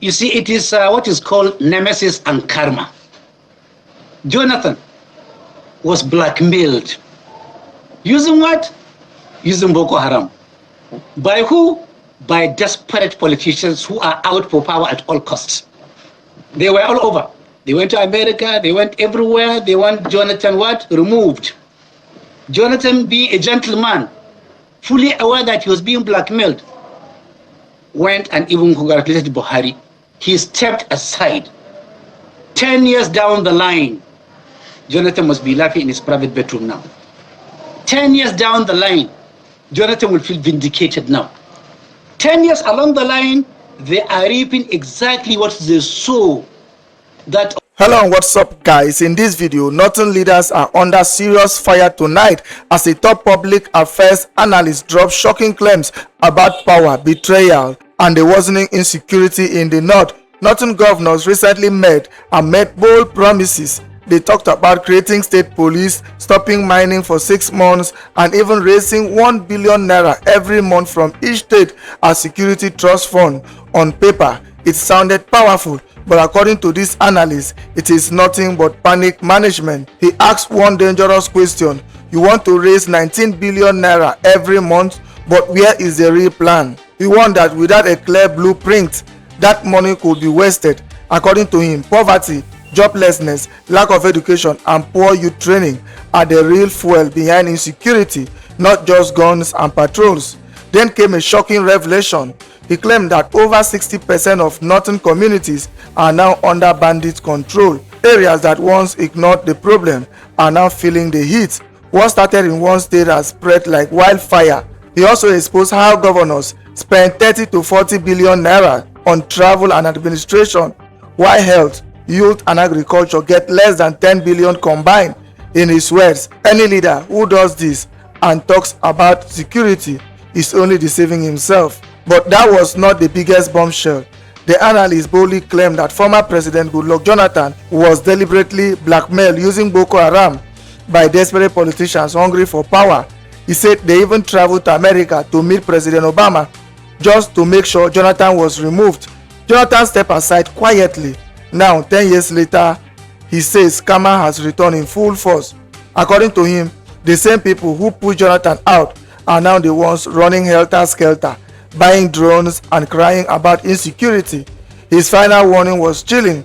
You see, it is what is called nemesis and karma. Jonathan was blackmailed. Using what? Using Boko Haram. By who? By desperate politicians who are out for power at all costs. They were all over. They went to America, they went everywhere. They want Jonathan what? Removed. Jonathan, being a gentleman, fully aware that he was being blackmailed, went and even congratulated Buhari. He stepped aside. 10 years down the line, Jonathan must be laughing in his private bedroom now. 10 years down the line, Jonathan will feel vindicated now. 10 years along the line, they are reaping exactly what they sow. That Hello and what's up guys? In this video, Northern leaders are under serious fire tonight as a top public affairs analyst drops shocking claims about power, betrayal and the worsening insecurity in the north. Northern governors recently met and made bold promises. They talked about creating state police, stopping mining for 6 months and even raising 1 billion naira every month from each state as security trust fund. On paper, it sounded powerful, but according to this analyst, it is nothing but panic management. He asked one dangerous question: you want to raise 19 billion naira every month, but where is the real plan? He warned that without a clear blueprint, that money could be wasted. According to him, poverty, joblessness, lack of education and poor youth training are the real fuel behind insecurity, not just guns and patrols. Then came a shocking revelation. He claimed that over 60% of northern communities are now under bandit control. Areas that once ignored the problem are now feeling the heat. What started in one state has spread like wildfire. He also exposed how governors spend 30 to 40 billion naira on travel and administration, while health, youth and agriculture get less than 10 billion combined. In his words, any leader who does this and talks about security is only deceiving himself. But that was not the biggest bombshell. The analyst boldly claimed that former President Goodluck Jonathan was deliberately blackmailed using Boko Haram by desperate politicians hungry for power. He said they even traveled to America to meet President Obama just to make sure Jonathan was removed. Jonathan stepped aside quietly. Now, 10 years later, he says karma has returned in full force. According to him, the same people who pushed Jonathan out are now the ones running helter-skelter, buying drones and crying about insecurity. His final warning was chilling.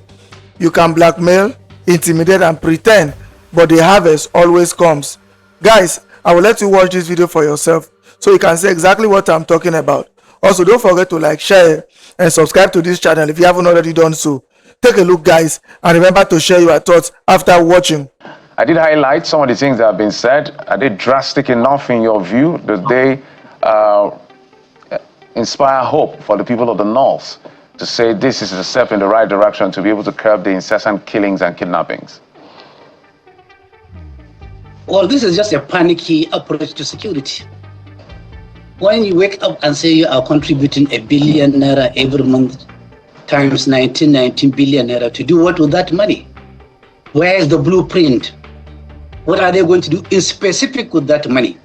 You can blackmail, intimidate and pretend, but the harvest always comes. Guys, I will let you watch this video for yourself so you can see exactly what I'm talking about. Also, don't forget to like, share and subscribe to this channel if you haven't already done so. Take a look guys and remember to share your thoughts after watching. I did highlight some of the things that have been said. Are they drastic enough in your view? Do they inspire hope for the people of the North to say this is a step in the right direction to be able to curb the incessant killings and kidnappings? Well, this is just a panicky approach to security. When you wake up and say you are contributing $1 billion naira every month times 19 billion naira, to do what with that money? Where is the blueprint? What are they going to do in specific with that money?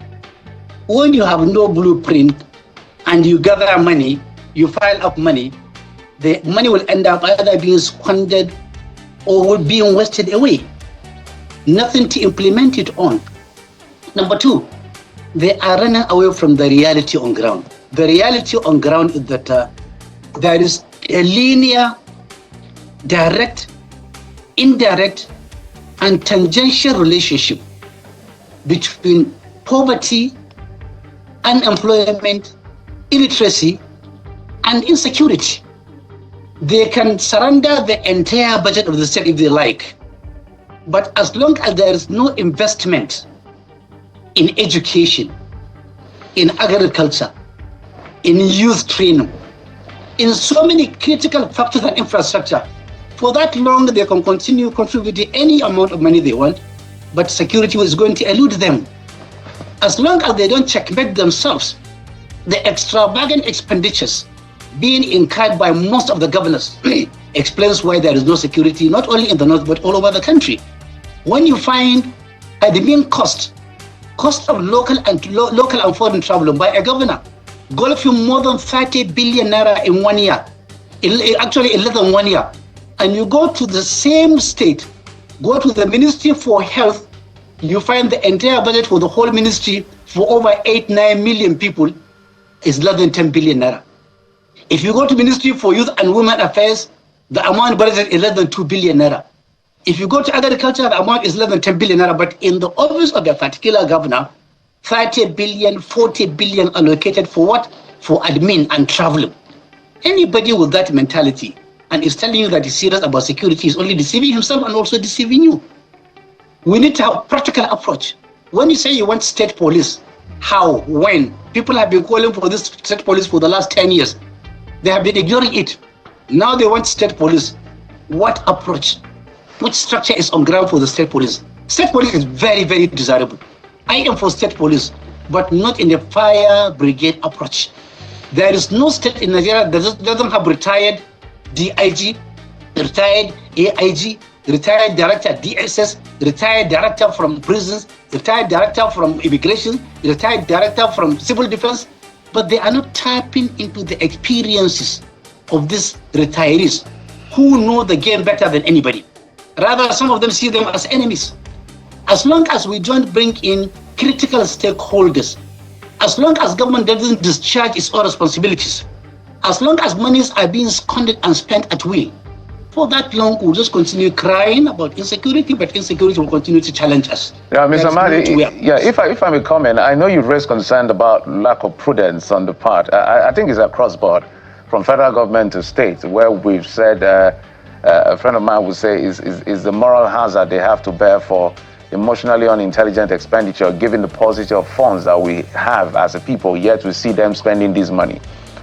When you have no blueprint and you gather money, you file up money, the money will end up either being squandered or being wasted away. Nothing to implement it on. Number two, they are running away from the reality on ground. The reality on ground is that there is a linear, direct, indirect, and tangential relationship between poverty, unemployment, illiteracy, and insecurity. They can surrender the entire budget of the state if they like, but as long as there is no investment in education, in agriculture, in youth training, in so many critical factors and infrastructure, for that long they can continue contributing any amount of money they want, but security is going to elude them. As long as they don't checkmate themselves, the extravagant expenditures being incurred by most of the governors explains why there is no security, not only in the north, but all over the country. When you find the main cost of local and foreign travel by a governor, golfing more than 30 billion naira in 1 year, actually in less than 1 year. And you go to the same state, go to the Ministry for Health, you find the entire budget for the whole ministry for over 8-9 million people is less than 10 billion naira. If you go to Ministry for Youth and Women Affairs, the amount budgeted is less than 2 billion naira. If you go to agriculture, the amount is less than 10 billion naira. But in the office of a particular governor, 30 billion, 40 billion allocated for what? For admin and traveling. Anybody with that mentality and is telling you that he's serious about security is only deceiving himself and also deceiving you. We need to have a practical approach. When you say you want state police, how, when? People have been calling for this state police for the last 10 years. They have been ignoring it. Now they want state police. What approach? What structure is on ground for the state police? State police is very, very desirable. I am for state police, but not in the fire brigade approach. There is no state in Nigeria that doesn't have retired DIG, retired AIG, retired director DSS, retired director from prisons, retired director from immigration, retired director from civil defense, but they are not tapping into the experiences of these retirees who know the game better than anybody. Rather, some of them see them as enemies. As long as we don't bring in critical stakeholders, as long as government doesn't discharge its own responsibilities, as long as monies are being squandered and spent at will, for that long we'll just continue crying about insecurity, but insecurity will continue to challenge us. Yeah, Mr. Mahdi, if I may comment, I know you've raised concern about lack of prudence on the part. I think it's across board, from federal government to state, where we've said, a friend of mine would say, is the moral hazard they have to bear for emotionally unintelligent expenditure, given the paucity of funds that we have as a people, yet we see them spending this money.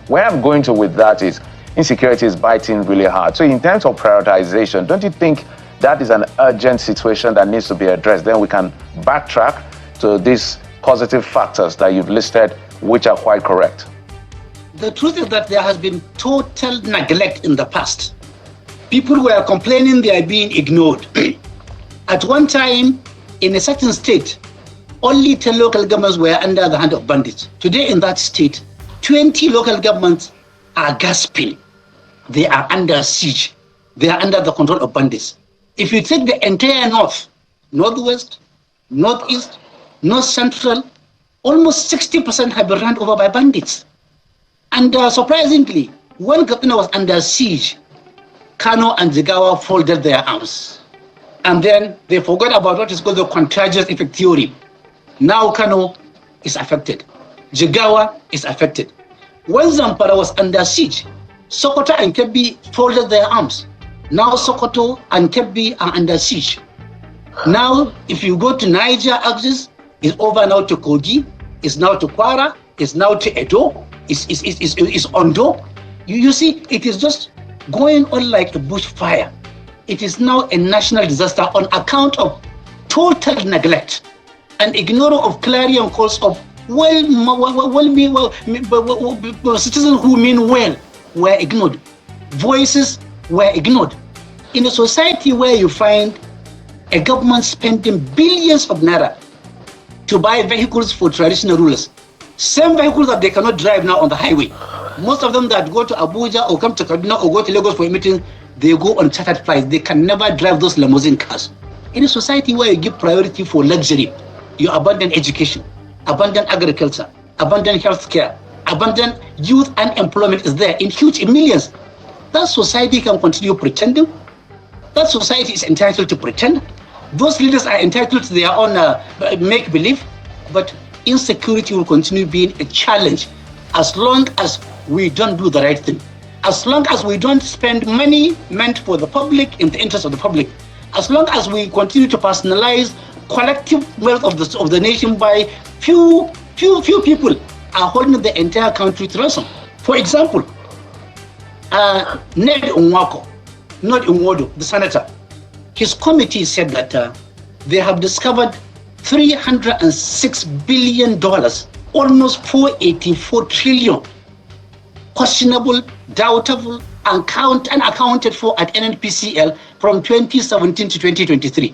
Where I'm going to with that is, insecurity is biting really hard. So in terms of prioritization, don't you think that is an urgent situation that needs to be addressed? Then we can backtrack to these positive factors that you've listed, which are quite correct. The truth is that there has been total neglect in the past. People were complaining they are being ignored. At one time, in a certain state, only 10 local governments were under the hand of bandits. Today in that state, 20 local governments are gasping. They are under siege. They are under the control of bandits. If you take the entire north, northwest, northeast, north central, almost 60% have been run over by bandits. And surprisingly, when Katsina was under siege, Kano and Jigawa folded their arms. And then they forgot about what is called the contagious effect theory. Now Kano is affected. Jigawa is affected. When Zamfara was under siege, Sokoto and Kebbi folded their arms. Now Sokoto and Kebbi are under siege. Now, if you go to Niger axis, it's over now to Kogi, it's now to Kwara, it's now to Edo, it's Ondo. You see, it is just going on like a bushfire. It is now a national disaster on account of total neglect and ignoring of clarion calls of citizens who mean well were ignored. Voices were ignored. In a society where you find a government spending billions of naira to buy vehicles for traditional rulers, same vehicles that they cannot drive now on the highway. Most of them that go to Abuja or come to Kaduna or go to Lagos for a meeting, they go on chartered flights. They can never drive those limousine cars. In a society where you give priority for luxury, you abandon education, abandon agriculture, abandon healthcare, abandon youth unemployment is there in millions. That society can continue pretending. That society is entitled to pretend. Those leaders are entitled to their own make-believe, but insecurity will continue being a challenge as long as we don't do the right thing. As long as we don't spend money meant for the public in the interest of the public. As long as we continue to personalize collective wealth of the nation by few people are holding the entire country to ransom. For example, Ned Nwako, not Nwodo, the senator, his committee said that they have discovered $306 billion, almost 484 trillion, questionable, doubtable, unaccounted for at NNPCL from 2017 to 2023.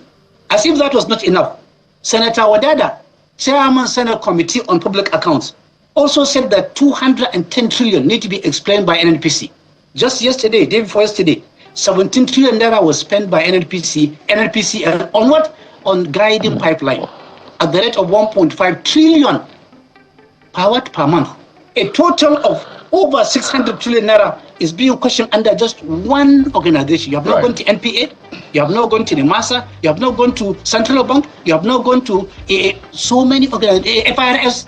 As if that was not enough, Senator Wadada, Chairman Senate Committee on Public Accounts, also said that 210 trillion need to be explained by NNPC. Just yesterday, day before yesterday, 17 trillion naira was spent by NNPC on what? On guiding pipeline at the rate of 1.5 trillion per month. A total of over 600 trillion naira is being questioned under just one organization. You have not gone to NPA, you have not gone to the MASA, you have not gone to Central Bank, you have not gone to so many organizations, FIRS,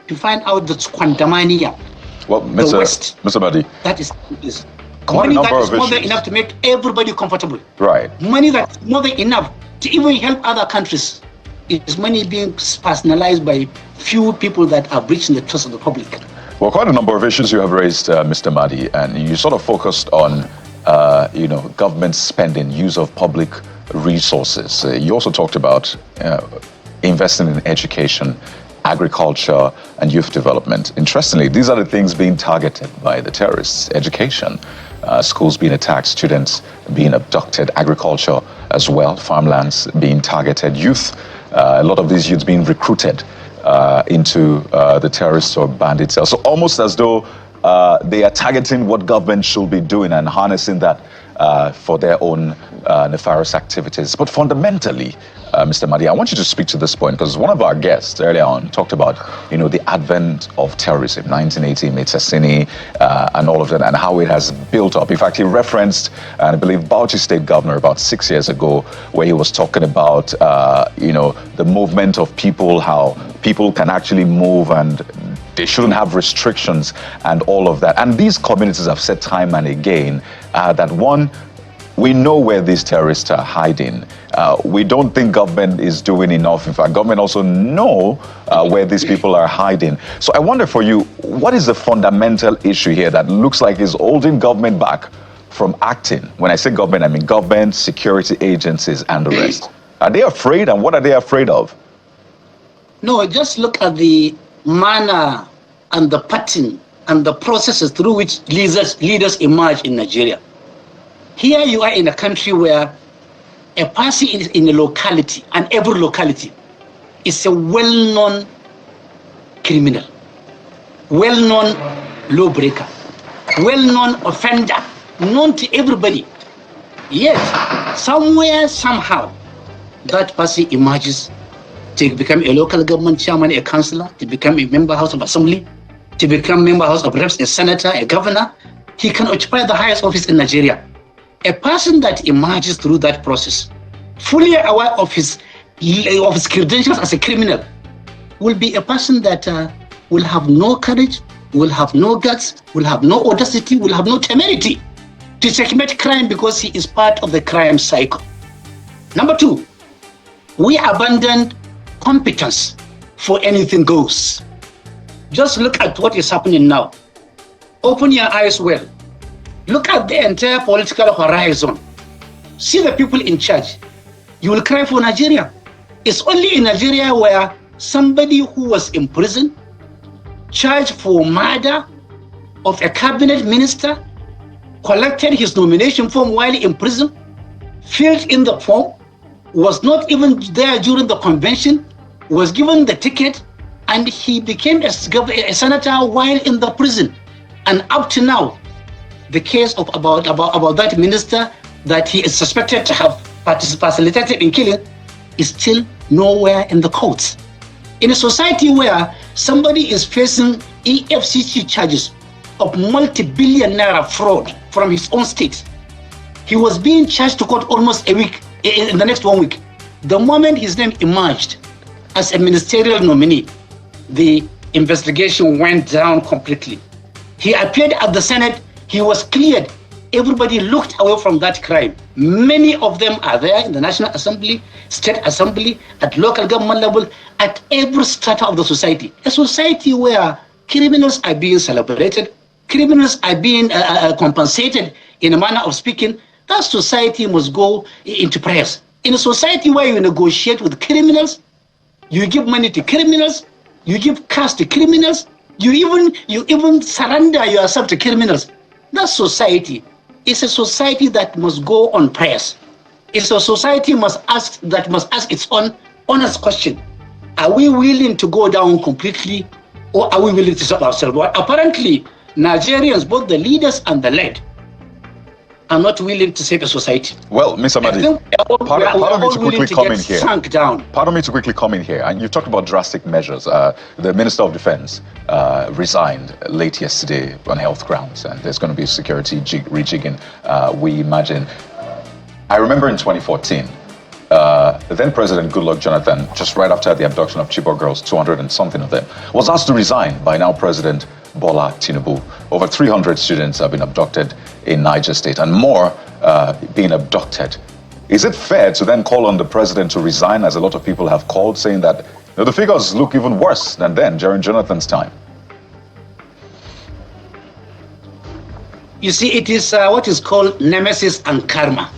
to find out the Squantamania. Well, Mr. Madi, that is money that is more than enough to make everybody comfortable. Right. Money that's more than enough to even help other countries. It is money being personalized by few people that are breaching the trust of the public. Well, quite a number of issues you have raised, Mr. Madi, and you sort of focused on, government spending, use of public resources. You also talked about investing in education, agriculture, and youth development. Interestingly, these are the things being targeted by the terrorists: education, schools being attacked, students being abducted, agriculture as well, farmlands being targeted, youth, a lot of these youths being recruited into the terrorists or bandit cells. So almost as though they are targeting what government should be doing and harnessing that for their own nefarious activities. But fundamentally, Mr. Madi, I want you to speak to this point, because one of our guests earlier on talked about, the advent of terrorism, 1980, Metasini, and all of that, and how it has built up. In fact, he referenced, and I believe, Bauchi State Governor about 6 years ago, where he was talking about, the movement of people, how people can actually move and they shouldn't have restrictions and all of that. And these communities have said time and again that, one, we know where these terrorists are hiding. We don't think government is doing enough. In fact, government also know where these people are hiding. So I wonder for you, what is the fundamental issue here that looks like is holding government back from acting? When I say government, I mean government, security agencies, and the rest. Are they afraid, and what are they afraid of? No, just look at the manner and the pattern and the processes through which leaders emerge in Nigeria. Here you are in a country where a person in a locality, and every locality, is a well-known criminal, well-known lawbreaker, well-known offender, known to everybody. Yet, somewhere, somehow, that person emerges to become a local government chairman, a councillor, to become a member House of Assembly, to become member House of Reps, a senator, a governor. He can occupy the highest office in Nigeria. A person that emerges through that process, fully aware of his credentials as a criminal, will be a person that will have no courage, will have no guts, will have no audacity, will have no temerity to checkmate crime because he is part of the crime cycle. Number two, we abandoned competence for anything goes. Just look at what is happening now. Open your eyes well. Look at the entire political horizon. See the people in charge. You will cry for Nigeria. It's only in Nigeria where somebody who was in prison, charged for murder of a cabinet minister, collected his nomination form while in prison, filled in the form, was not even there during the convention, was given the ticket, and he became a senator while in the prison. And up to now, the case of about that minister that he is suspected to have facilitated in killing is still nowhere in the courts. In a society where somebody is facing EFCC charges of multi-billion naira fraud from his own state, he was being charged to court almost a week, in the next 1 week. The moment his name emerged as a ministerial nominee, the investigation went down completely. He appeared at the Senate, he was cleared. Everybody looked away from that crime. Many of them are there in the National Assembly, State Assembly, at local government level, at every strata of the society. A society where criminals are being celebrated, criminals are being compensated in a manner of speaking. That society must go into prayers. In a society where you negotiate with criminals, you give money to criminals, you give cash to criminals, you even surrender yourself to criminals. That society is a society that must go on prayers. It's a society that must ask its own honest question. Are we willing to go down completely, or are we willing to stop ourselves? Well, apparently, Nigerians, both the leaders and the led, are not willing to save a society. Well, Mr. Madi, pardon me to quickly come in here. Sunk down. Pardon me to quickly come in here. And you talked about drastic measures. The Minister of Defense resigned late yesterday on health grounds, and there's going to be security rejigging, we imagine. I remember in 2014, then President Goodluck Jonathan, just right after the abduction of Chibok girls, 200 and something of them, was asked to resign by now President Bola Tinubu. Over 300 students have been abducted in Niger State and more being abducted. Is it fair to then call on the president to resign, as a lot of people have called, saying that the figures look even worse than then during Jonathan's time? You see, it is what is called nemesis and karma.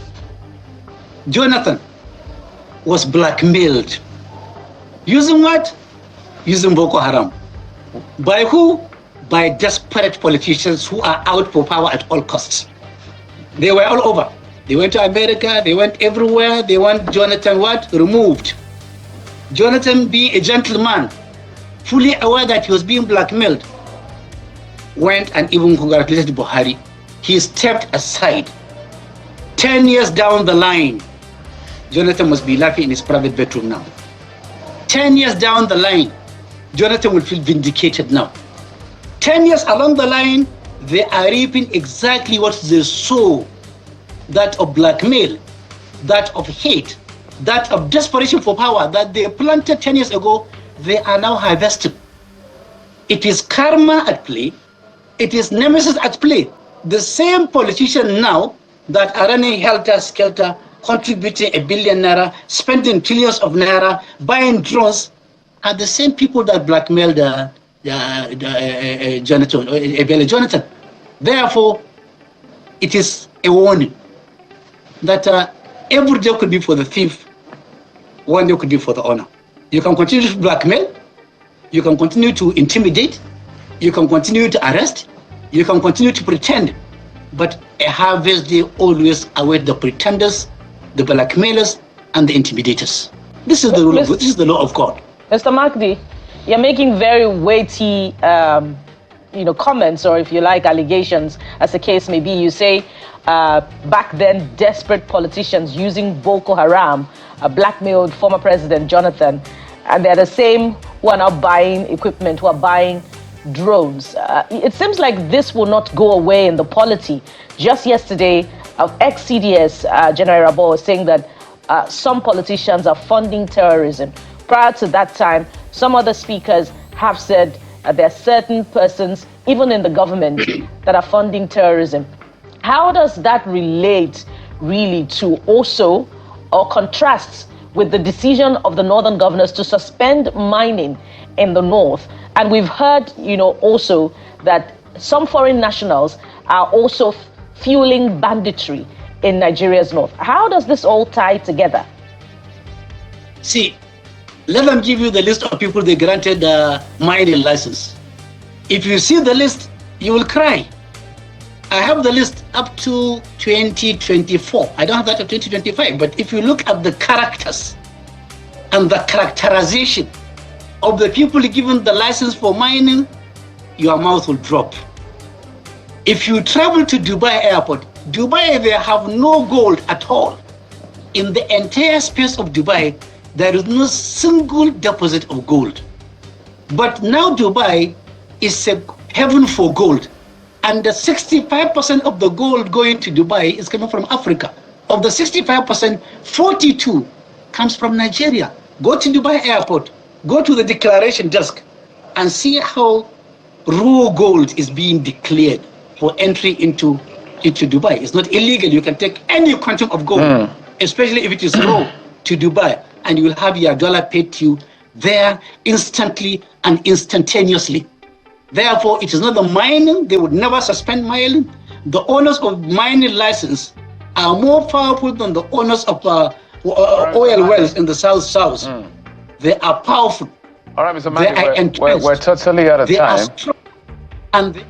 Jonathan was blackmailed. Using what? Using Boko Haram. By who? By desperate politicians who are out for power at all costs. They were all over. They went to America, they went everywhere. They want Jonathan what? Removed. Jonathan, being a gentleman, fully aware that he was being blackmailed, went and even congratulated Buhari. He stepped aside. 10 years down the line, Jonathan must be laughing in his private bedroom now. 10 years down the line, Jonathan will feel vindicated now. 10 years along the line, they are reaping exactly what they sow, that of blackmail, that of hate, that of desperation for power that they planted 10 years ago, they are now harvesting. It is karma at play. It is nemesis at play. The same politician now that are running helter-skelter, contributing $1 billion naira, spending trillions of naira, buying drones, are the same people that blackmailed Jonathan. Therefore, it is a warning that every day could be for the thief, one day could be for the owner. You can continue to blackmail, you can continue to intimidate, you can continue to arrest, you can continue to pretend, but a harvest day always awaits the pretenders, the blackmailers, and the intimidators. This is the rule of God. This is the law of God. Mr. Mahdi, you're making very weighty, comments, or if you like, allegations, as the case may be. You say back then, desperate politicians using Boko Haram blackmailed former President Jonathan, and they're the same who are now buying equipment, who are buying drones. It seems like this will not go away in the polity. Just yesterday, ex-CDS General Rabo was saying that some politicians are funding terrorism. Prior to that time, some other speakers have said there are certain persons, even in the government, that are funding terrorism. How does that relate really to also, or contrasts with the decision of the northern governors to suspend mining in the north? And we've heard, also that some foreign nationals are also fueling banditry in Nigeria's north. How does this all tie together? See, let them give you the list of people they granted mining license. If you see the list, you will cry. I have the list up to 2024. I don't have that up to 2025, but if you look at the characters and the characterization of the people given the license for mining, your mouth will drop. If you travel to Dubai airport, Dubai, they have no gold at all. In the entire space of Dubai, there is no single deposit of gold. But now Dubai is a heaven for gold. And the 65% of the gold going to Dubai is coming from Africa. Of the 65%, 42 comes from Nigeria. Go to Dubai airport, go to the declaration desk and see how raw gold is being declared for entry into Dubai. It's not illegal. You can take any quantum of gold, especially if it is raw, to Dubai, and you will have your dollar paid to you there instantly and instantaneously. Therefore, it is not the mining. They would never suspend mining. The owners of mining license are more powerful than the owners of oil wells in the south. They are powerful. All right, Mr. Madi, we're totally out of time. And